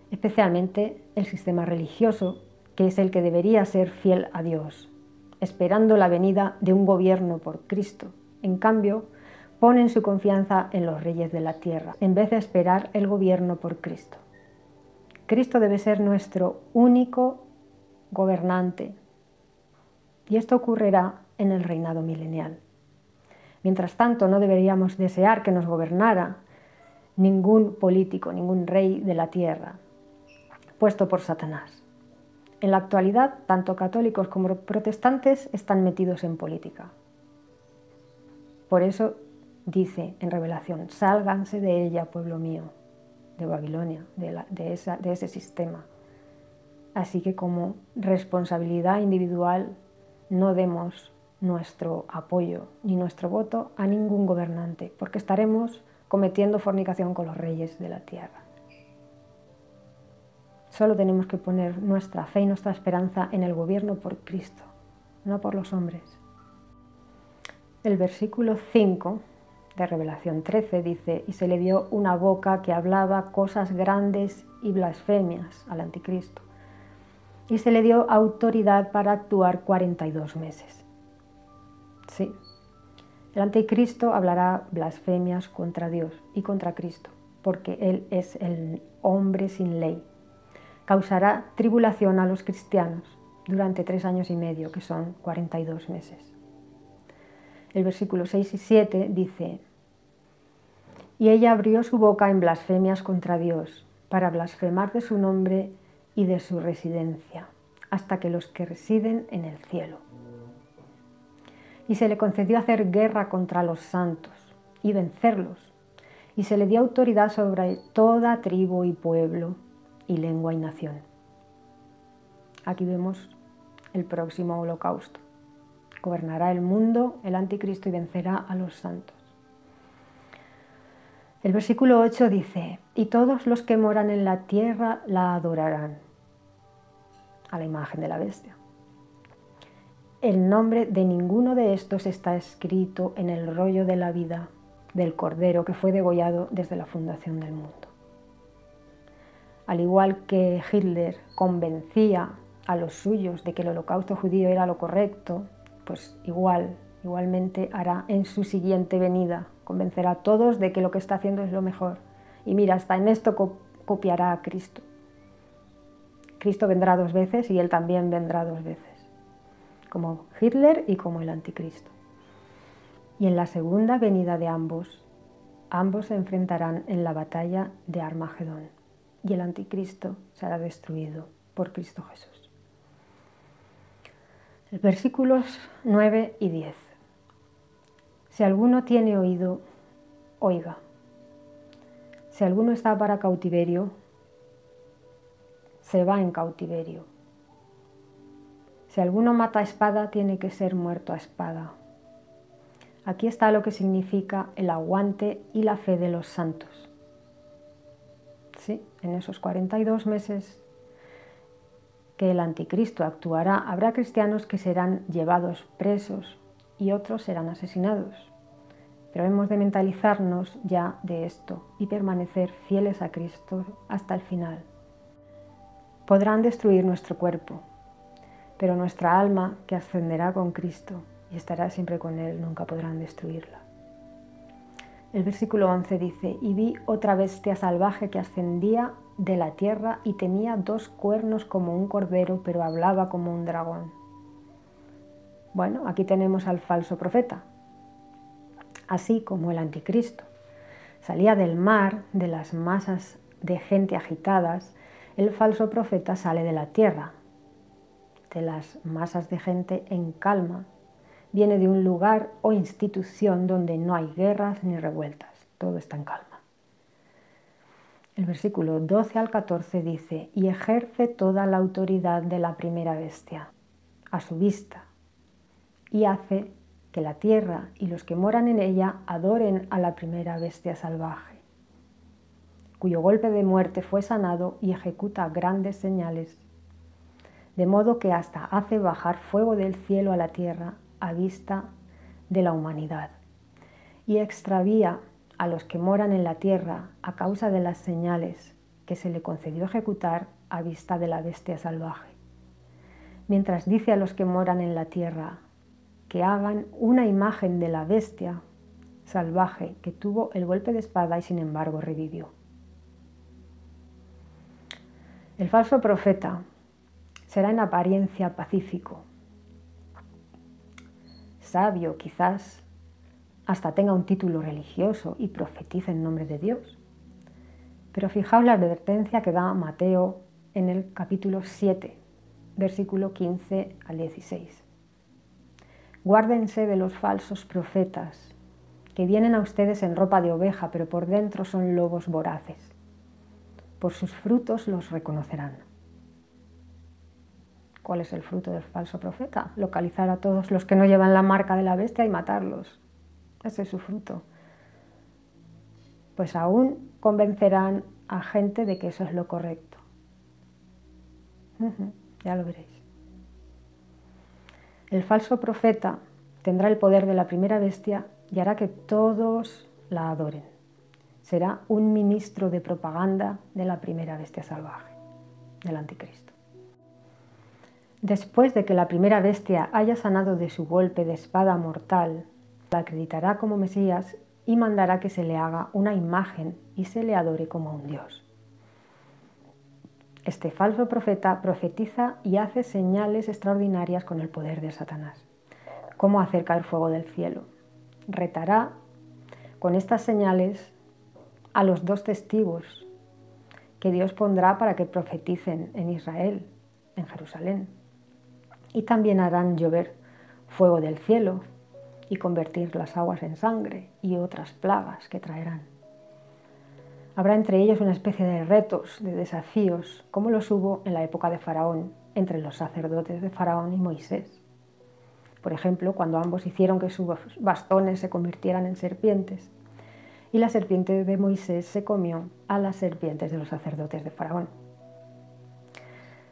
Especialmente el sistema religioso, que es el que debería ser fiel a Dios, esperando la venida de un gobierno por Cristo. En cambio, ponen su confianza en los reyes de la tierra, en vez de esperar el gobierno por Cristo. Cristo debe ser nuestro único gobernante, y esto ocurrirá en el reinado milenial. Mientras tanto, no deberíamos desear que nos gobernara ningún político, ningún rey de la tierra, puesto por Satanás. En la actualidad, tanto católicos como protestantes están metidos en política. Por eso dice en Revelación: sálganse de ella, pueblo mío, de Babilonia, de ese sistema. Así que como responsabilidad individual no demos nuestro apoyo ni nuestro voto a ningún gobernante, porque estaremos cometiendo fornicación con los reyes de la tierra. Solo tenemos que poner nuestra fe y nuestra esperanza en el gobierno por Cristo, no por los hombres. El versículo 5 de Revelación 13 dice: y se le dio una boca que hablaba cosas grandes y blasfemias al anticristo, y se le dio autoridad para actuar 42 meses. Sí, el anticristo hablará blasfemias contra Dios y contra Cristo, porque él es el hombre sin ley. Causará tribulación a los cristianos durante 3 años y medio, que son 42 meses. El versículo 6 y 7 dice: y ella abrió su boca en blasfemias contra Dios, para blasfemar de su nombre y de su residencia, hasta que los que residen en el cielo. Y se le concedió hacer guerra contra los santos y vencerlos, y se le dio autoridad sobre toda tribu y pueblo, y lengua y nación. Aquí vemos el próximo holocausto. Gobernará el mundo el anticristo y vencerá a los santos. El versículo 8 dice: y todos los que moran en la tierra la adorarán, a la imagen de la bestia. El nombre de ninguno de estos está escrito en el rollo de la vida del Cordero que fue degollado desde la fundación del mundo. Al igual que Hitler convencía a los suyos de que el holocausto judío era lo correcto, pues igualmente hará en su siguiente venida. Convencerá a todos de que lo que está haciendo es lo mejor. Y mira, hasta en esto copiará a Cristo. Cristo vendrá 2 veces y él también vendrá 2 veces, como Hitler y como el anticristo. Y en la segunda venida de ambos se enfrentarán en la batalla de Armagedón y el anticristo será destruido por Cristo Jesús. Versículos 9 y 10. Si alguno tiene oído, oiga. Si alguno está para cautiverio, se va en cautiverio. Si alguno mata a espada, tiene que ser muerto a espada. Aquí está lo que significa el aguante y la fe de los santos. Sí, en esos 42 meses que el anticristo actuará, habrá cristianos que serán llevados presos y otros serán asesinados. Pero hemos de mentalizarnos ya de esto y permanecer fieles a Cristo hasta el final. Podrán destruir nuestro cuerpo, pero nuestra alma, que ascenderá con Cristo y estará siempre con Él, nunca podrán destruirla. El versículo 11 dice: y vi otra bestia salvaje que ascendía de la tierra y tenía 2 cuernos como un cordero, pero hablaba como un dragón. Bueno, aquí tenemos al falso profeta, así como el anticristo. Salía del mar, de las masas de gente agitadas. El falso profeta sale de la tierra, de las masas de gente en calma. Viene de un lugar o institución donde no hay guerras ni revueltas, todo está en calma. El versículo 12 al 14 dice: y ejerce toda la autoridad de la primera bestia a su vista, y hace que la tierra y los que moran en ella adoren a la primera bestia salvaje, cuyo golpe de muerte fue sanado, y ejecuta grandes señales, de modo que hasta hace bajar fuego del cielo a la tierra a vista de la humanidad, y extravía a los que moran en la tierra a causa de las señales que se le concedió ejecutar a vista de la bestia salvaje. Mientras dice a los que moran en la tierra que hagan una imagen de la bestia salvaje que tuvo el golpe de espada y sin embargo revivió. El falso profeta será en apariencia pacífico, sabio, quizás hasta tenga un título religioso y profetice en nombre de Dios. Pero fijaos la advertencia que da Mateo en el capítulo 7, versículo 15 al 16. Guárdense de los falsos profetas, que vienen a ustedes en ropa de oveja, pero por dentro son lobos voraces. Por sus frutos los reconocerán. ¿Cuál es el fruto del falso profeta? Localizar a todos los que no llevan la marca de la bestia y matarlos. Ese es su fruto. Pues aún convencerán a gente de que eso es lo correcto. Ya lo veréis. El falso profeta tendrá el poder de la primera bestia y hará que todos la adoren. Será un ministro de propaganda de la primera bestia salvaje, del anticristo. Después de que la primera bestia haya sanado de su golpe de espada mortal, la acreditará como Mesías y mandará que se le haga una imagen y se le adore como a un dios. Este falso profeta profetiza y hace señales extraordinarias con el poder de Satanás, como hacer caer fuego del cielo. Retará con estas señales a los 2 testigos que Dios pondrá para que profeticen en Israel, en Jerusalén. Y también harán llover fuego del cielo y convertir las aguas en sangre y otras plagas que traerán. Habrá entre ellos una especie de retos, de desafíos, como los hubo en la época de Faraón, entre los sacerdotes de Faraón y Moisés. Por ejemplo, cuando ambos hicieron que sus bastones se convirtieran en serpientes, y la serpiente de Moisés se comió a las serpientes de los sacerdotes de Faraón.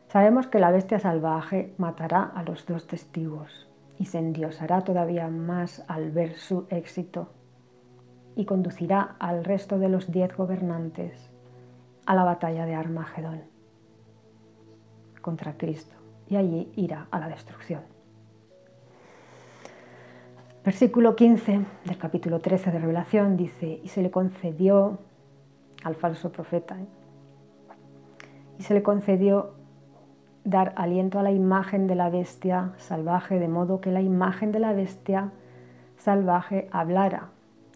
Sabemos que la bestia salvaje matará a los dos testigos y se endiosará todavía más al ver su éxito y conducirá al resto de los 10 gobernantes a la batalla de Armagedón contra Cristo, y allí irá a la destrucción. Versículo 15 del capítulo 13 de Revelación dice: y se le concedió al falso profeta, y se le concedió dar aliento a la imagen de la bestia salvaje, de modo que la imagen de la bestia salvaje hablara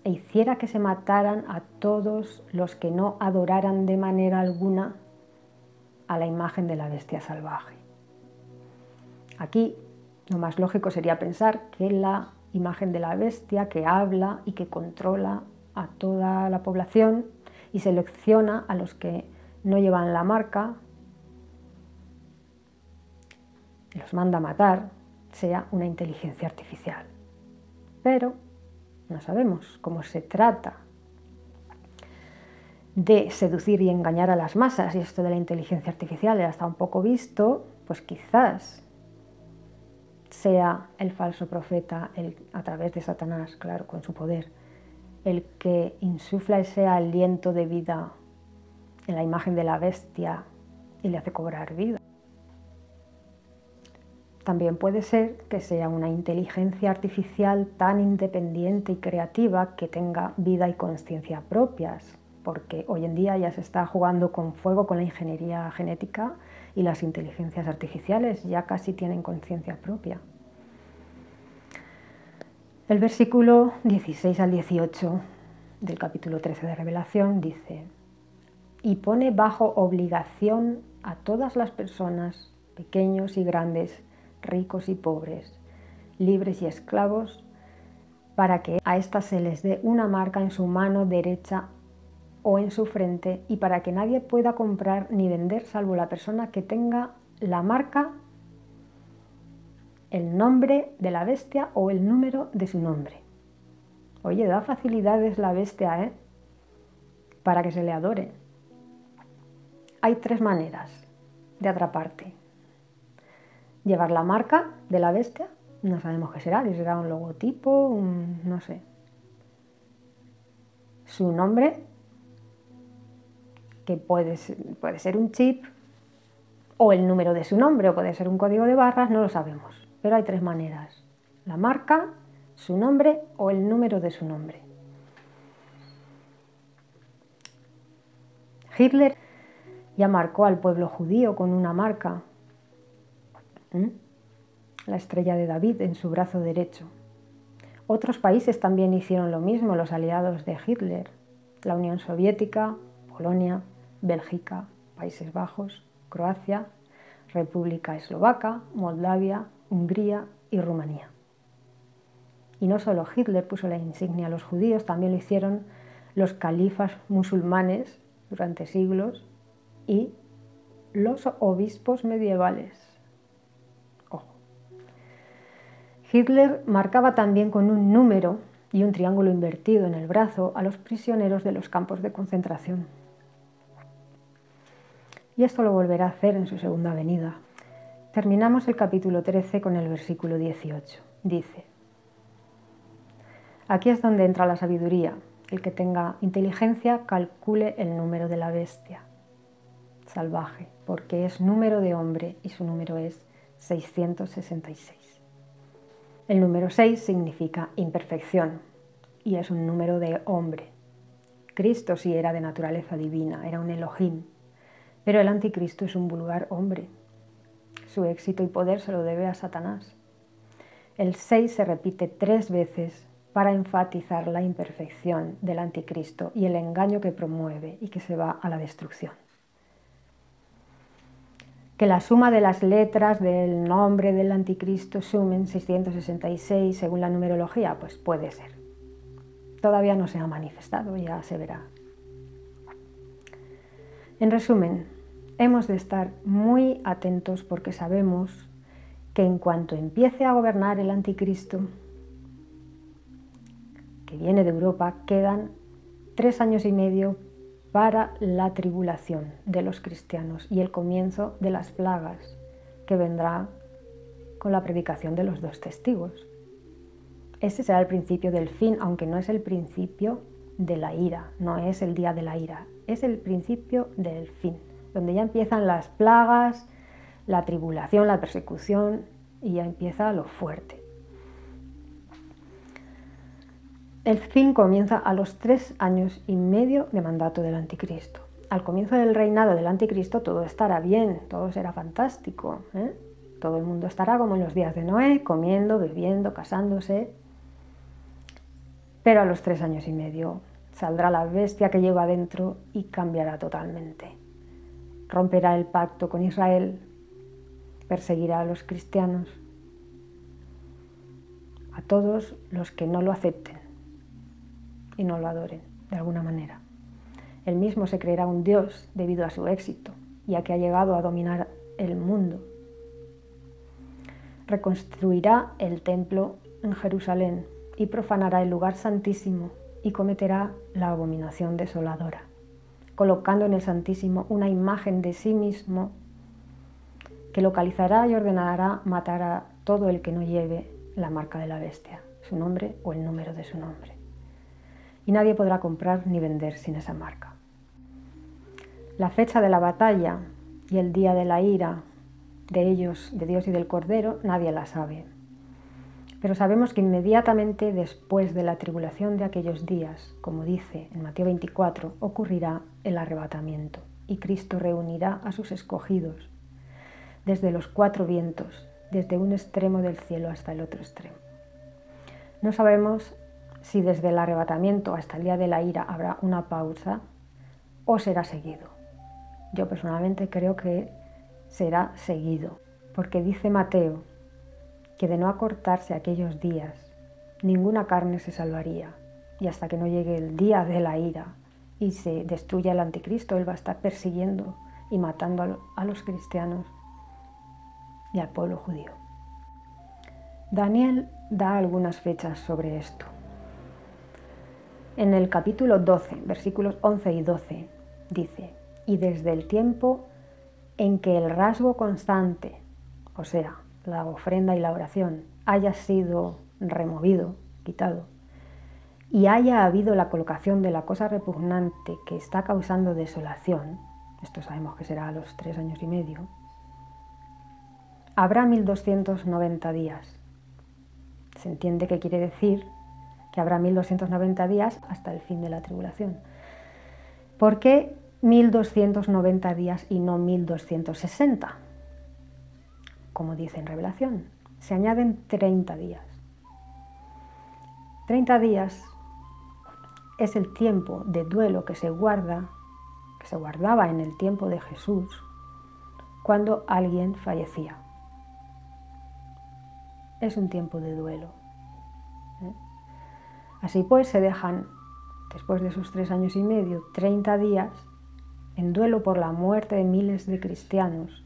e hiciera que se mataran a todos los que no adoraran de manera alguna a la imagen de la bestia salvaje. Aquí lo más lógico sería pensar que la imagen de la bestia que habla y que controla a toda la población y selecciona a los que no llevan la marca, los manda a matar, sea una inteligencia artificial. Pero no sabemos cómo se trata de seducir y engañar a las masas, y esto de la inteligencia artificial ya está un poco visto, pues quizás sea el falso profeta, a través de Satanás, claro, con su poder, el que insufla ese aliento de vida en la imagen de la bestia y le hace cobrar vida. También puede ser que sea una inteligencia artificial tan independiente y creativa que tenga vida y conciencia propias, porque hoy en día ya se está jugando con fuego con la ingeniería genética y las inteligencias artificiales ya casi tienen conciencia propia. El versículo 16 al 18 del capítulo 13 de Revelación dice: y pone bajo obligación a todas las personas, pequeños y grandes, ricos y pobres, libres y esclavos, para que a éstas se les dé una marca en su mano derecha o en su frente, y para que nadie pueda comprar ni vender salvo la persona que tenga la marca, el nombre de la bestia o el número de su nombre. Oye, da facilidades la bestia, ¿eh? Para que se le adore. Hay 3 maneras de atraparte: llevar la marca de la bestia, no sabemos qué será, si será un logotipo, no sé. Su nombre, que puede ser un chip, o el número de su nombre, o puede ser un código de barras, no lo sabemos. Pero hay 3 maneras: la marca, su nombre o el número de su nombre. Hitler ya marcó al pueblo judío con una marca, la estrella de David en su brazo derecho. Otros países también hicieron lo mismo, los aliados de Hitler: la Unión Soviética, Polonia, Bélgica, Países Bajos, Croacia, República Eslovaca, Moldavia, Hungría y Rumanía. Y no solo Hitler puso la insignia a los judíos, también lo hicieron los califas musulmanes durante siglos y los obispos medievales. Ojo. Hitler marcaba también con un número y un triángulo invertido en el brazo a los prisioneros de los campos de concentración. Y esto lo volverá a hacer en su segunda venida. Terminamos el capítulo 13 con el versículo 18. Dice: aquí es donde entra la sabiduría. El que tenga inteligencia calcule el número de la bestia salvaje, porque es número de hombre y su número es 666. El número 6 significa imperfección y es un número de hombre. Cristo sí era de naturaleza divina, era un Elohim, pero el anticristo es un vulgar hombre. Su éxito y poder se lo debe a Satanás. El 6 se repite 3 veces para enfatizar la imperfección del anticristo y el engaño que promueve y que se va a la destrucción. Que la suma de las letras del nombre del anticristo sumen 666 según la numerología, pues puede ser. Todavía no se ha manifestado, ya se verá. En resumen, hemos de estar muy atentos porque sabemos que en cuanto empiece a gobernar el anticristo, que viene de Europa, quedan 3 años y medio para la tribulación de los cristianos y el comienzo de las plagas, que vendrá con la predicación de los 2 testigos. Ese será el principio del fin, aunque no es el principio de la ira, no es el día de la ira, es el principio del fin, donde ya empiezan las plagas, la tribulación, la persecución y ya empieza lo fuerte. El fin comienza a los 3 años y medio de mandato del anticristo. Al comienzo del reinado del anticristo todo estará bien, todo será fantástico, Todo el mundo estará como en los días de Noé, comiendo, bebiendo, casándose. Pero a los 3 años y medio saldrá la bestia que lleva adentro y cambiará totalmente. Romperá el pacto con Israel, perseguirá a los cristianos, a todos los que no lo acepten y no lo adoren de alguna manera. Él mismo se creerá un dios debido a su éxito, ya que ha llegado a dominar el mundo. Reconstruirá el templo en Jerusalén y profanará el lugar santísimo y cometerá la abominación desoladora, colocando en el Santísimo una imagen de sí mismo que localizará y ordenará matar a todo el que no lleve la marca de la bestia, su nombre o el número de su nombre. Y nadie podrá comprar ni vender sin esa marca. La fecha de la batalla y el día de la ira de ellos, de Dios y del Cordero, nadie la sabe. Pero sabemos que inmediatamente después de la tribulación de aquellos días, como dice en Mateo 24, ocurrirá el arrebatamiento y Cristo reunirá a sus escogidos desde los 4 vientos, desde un extremo del cielo hasta el otro extremo. No sabemos si desde el arrebatamiento hasta el día de la ira habrá una pausa o será seguido. Yo personalmente creo que será seguido, porque dice Mateo que de no acortarse aquellos días, ninguna carne se salvaría, y hasta que no llegue el día de la ira y se destruya el anticristo, él va a estar persiguiendo y matando a los cristianos y al pueblo judío. Daniel da algunas fechas sobre esto. En el capítulo 12, versículos 11 y 12, dice: y desde el tiempo en que el rasgo constante, o sea, la ofrenda y la oración, haya sido removido, quitado, y haya habido la colocación de la cosa repugnante que está causando desolación, esto sabemos que será a los 3 años y medio, habrá 1290 días. Se entiende que quiere decir que habrá 1290 días hasta el fin de la tribulación. ¿Por qué 1290 días y no 1260? Como dice en Revelación, se añaden 30 días. 30 días es el tiempo de duelo que se guardaba en el tiempo de Jesús cuando alguien fallecía. Es un tiempo de duelo. Así pues, se dejan, después de esos 3 años y medio, 30 días en duelo por la muerte de miles de cristianos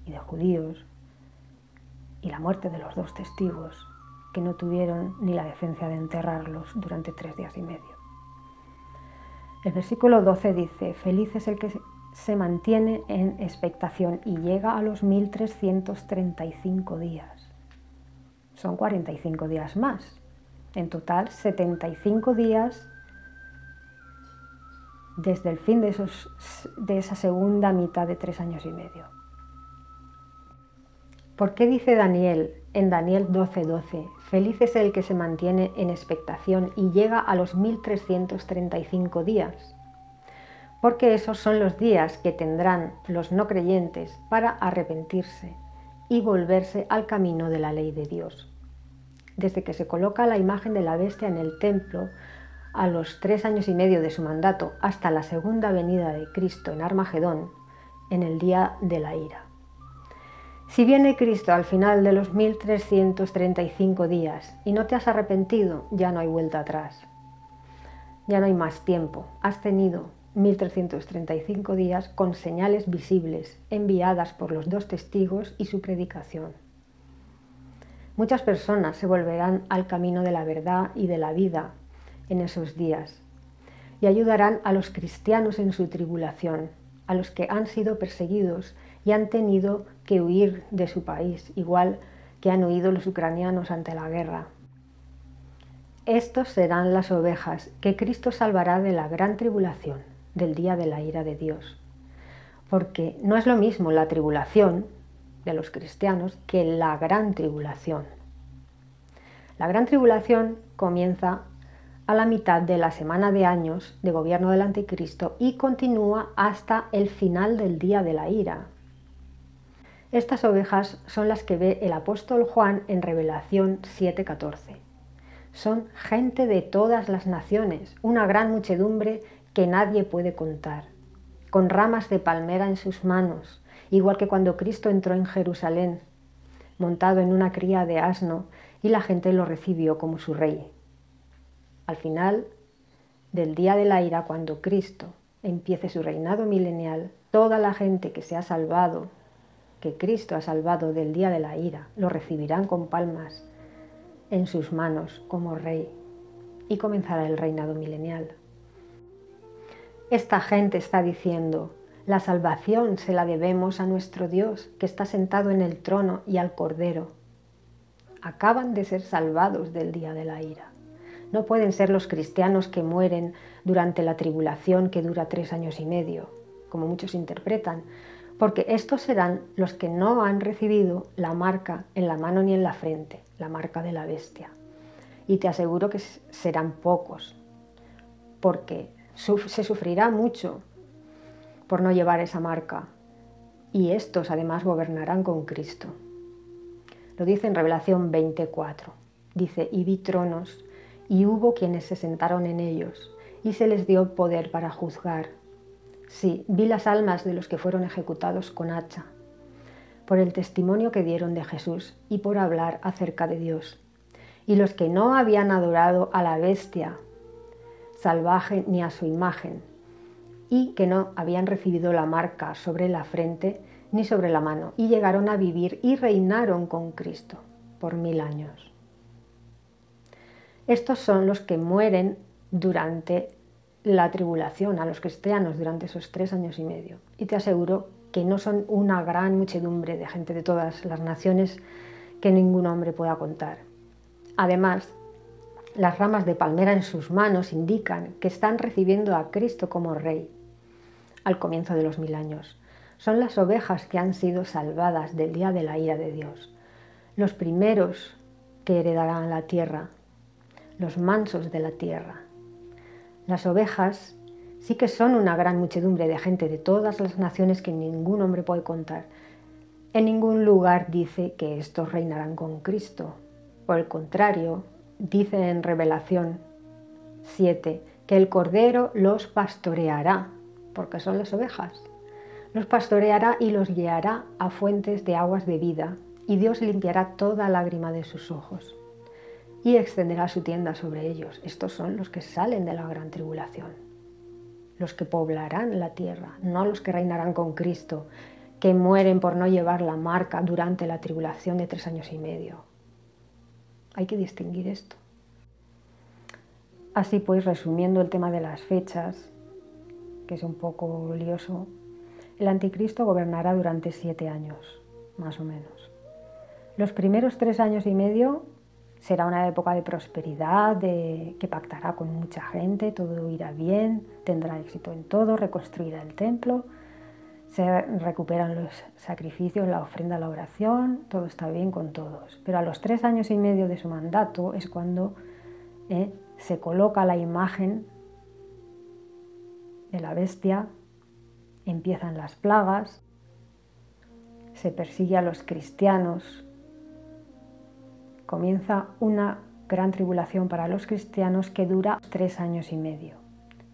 y de judíos y la muerte de los 2 testigos que no tuvieron ni la decencia de enterrarlos durante 3 días y medio. El versículo 12 dice: feliz es el que se mantiene en expectación y llega a los 1335 días. Son 45 días más. En total, 75 días desde el fin de esa segunda mitad de 3 años y medio. ¿Por qué dice Daniel en Daniel 12:12, feliz es el que se mantiene en expectación y llega a los 1335 días? Porque esos son los días que tendrán los no creyentes para arrepentirse y volverse al camino de la ley de Dios. Desde que se coloca la imagen de la bestia en el templo, a los 3 años y medio de su mandato, hasta la segunda venida de Cristo en Armagedón, en el día de la ira. Si viene Cristo al final de los 1335 días y no te has arrepentido, ya no hay vuelta atrás. Ya no hay más tiempo. Has tenido 1335 días con señales visibles enviadas por los 2 testigos y su predicación. Muchas personas se volverán al camino de la verdad y de la vida en esos días y ayudarán a los cristianos en su tribulación, a los que han sido perseguidos y han tenido que huir de su país, igual que han huido los ucranianos ante la guerra. Estos serán las ovejas que Cristo salvará de la gran tribulación, del día de la ira de Dios. Porque no es lo mismo la tribulación de los cristianos que la gran tribulación. La gran tribulación comienza a la mitad de la semana de años de gobierno del Anticristo y continúa hasta el final del día de la ira. Estas ovejas son las que ve el apóstol Juan en Revelación 7:14. Son gente de todas las naciones, una gran muchedumbre que nadie puede contar, con ramas de palmera en sus manos, igual que cuando Cristo entró en Jerusalén, montado en una cría de asno, y la gente lo recibió como su rey. Al final del día de la ira, cuando Cristo empiece su reinado milenial, toda la gente que se ha salvado, que Cristo ha salvado del día de la ira, lo recibirán con palmas en sus manos como rey y comenzará el reinado milenial. Esta gente está diciendo: la salvación se la debemos a nuestro Dios, que está sentado en el trono, y al Cordero. Acaban de ser salvados del día de la ira. No pueden ser los cristianos que mueren durante la tribulación que dura 3 años y medio, como muchos interpretan, porque estos serán los que no han recibido la marca en la mano ni en la frente, la marca de la bestia. Y te aseguro que serán pocos, porque se sufrirá mucho por no llevar esa marca, y estos además gobernarán con Cristo. Lo dice en Revelación 20:4. Dice: y vi tronos, y hubo quienes se sentaron en ellos, y se les dio poder para juzgar. Sí, vi las almas de los que fueron ejecutados con hacha, por el testimonio que dieron de Jesús y por hablar acerca de Dios. Y los que no habían adorado a la bestia salvaje ni a su imagen, y que no habían recibido la marca sobre la frente ni sobre la mano, y llegaron a vivir y reinaron con Cristo por 1000 años. Estos son los que mueren durante la tribulación, a los cristianos durante esos 3 años y medio. Y te aseguro que no son una gran muchedumbre de gente de todas las naciones que ningún hombre pueda contar. Además, las ramas de palmera en sus manos indican que están recibiendo a Cristo como Rey al comienzo de los 1000 años. Son las ovejas que han sido salvadas del día de la ira de Dios, los primeros que heredarán la tierra, los mansos de la tierra. Las ovejas sí que son una gran muchedumbre de gente de todas las naciones que ningún hombre puede contar. En ningún lugar dice que estos reinarán con Cristo. Por el contrario, dice en Revelación 7 que el Cordero los pastoreará, porque son las ovejas. Los pastoreará y los guiará a fuentes de aguas de vida, y Dios limpiará toda lágrima de sus ojos y extenderá su tienda sobre ellos. Estos son los que salen de la gran tribulación, los que poblarán la tierra, no los que reinarán con Cristo, que mueren por no llevar la marca durante la tribulación de 3 años y medio. Hay que distinguir esto. Así pues, resumiendo el tema de las fechas, que es un poco lioso, el anticristo gobernará durante 7 años, más o menos. Los primeros 3 años y medio será una época de prosperidad, que pactará con mucha gente, todo irá bien, tendrá éxito en todo, reconstruirá el templo, se recuperan los sacrificios, la ofrenda, la oración, todo está bien con todos. Pero a los 3 años y medio de su mandato es cuando se coloca la imagen de la bestia, empiezan las plagas, se persigue a los cristianos, comienza una gran tribulación para los cristianos que dura 3 años y medio.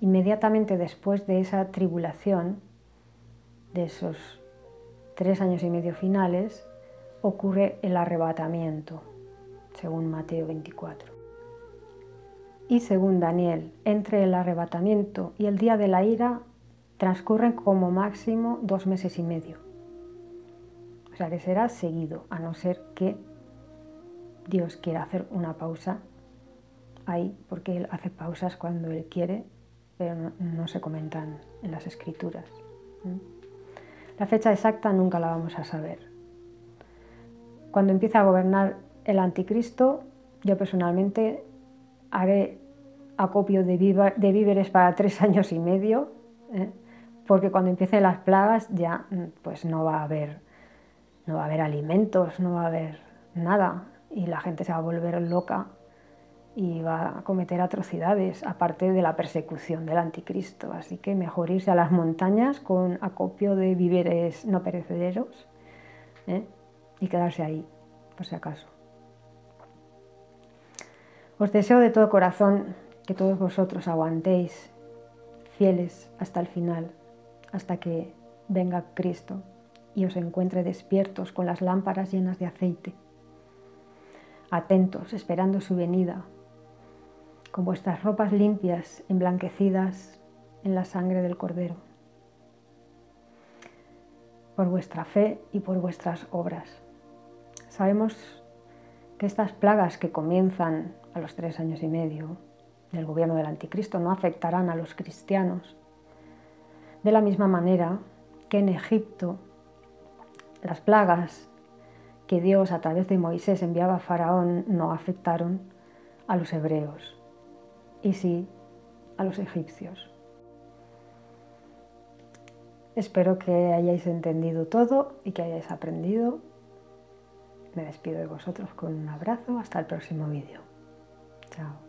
Inmediatamente después de esa tribulación, de esos 3 años y medio finales, ocurre el arrebatamiento, según Mateo 24. y según Daniel, entre el arrebatamiento y el día de la ira transcurren como máximo 2 meses y medio. O sea que será seguido, a no ser que Dios quiera hacer una pausa ahí, porque Él hace pausas cuando Él quiere, pero no se comentan en las Escrituras. La fecha exacta nunca la vamos a saber. Cuando empiece a gobernar el anticristo, yo personalmente haré acopio de víveres para 3 años y medio, porque cuando empiecen las plagas ya pues no va a haber alimentos, no va a haber nada, y la gente se va a volver loca y va a cometer atrocidades, aparte de la persecución del anticristo. Así que mejor irse a las montañas con acopio de víveres no perecederos, y quedarse ahí, por si acaso. Os deseo de todo corazón que todos vosotros aguantéis fieles hasta el final, hasta que venga Cristo y os encuentre despiertos con las lámparas llenas de aceite, atentos, esperando su venida, con vuestras ropas limpias, emblanquecidas en la sangre del Cordero, por vuestra fe y por vuestras obras. Sabemos que estas plagas que comienzan a los 3 años y medio del gobierno del anticristo no afectarán a los cristianos, de la misma manera que en Egipto las plagas que Dios a través de Moisés enviaba a Faraón no afectaron a los hebreos, y sí a los egipcios. Espero que hayáis entendido todo y que hayáis aprendido. Me despido de vosotros con un abrazo. Hasta el próximo vídeo. Chao.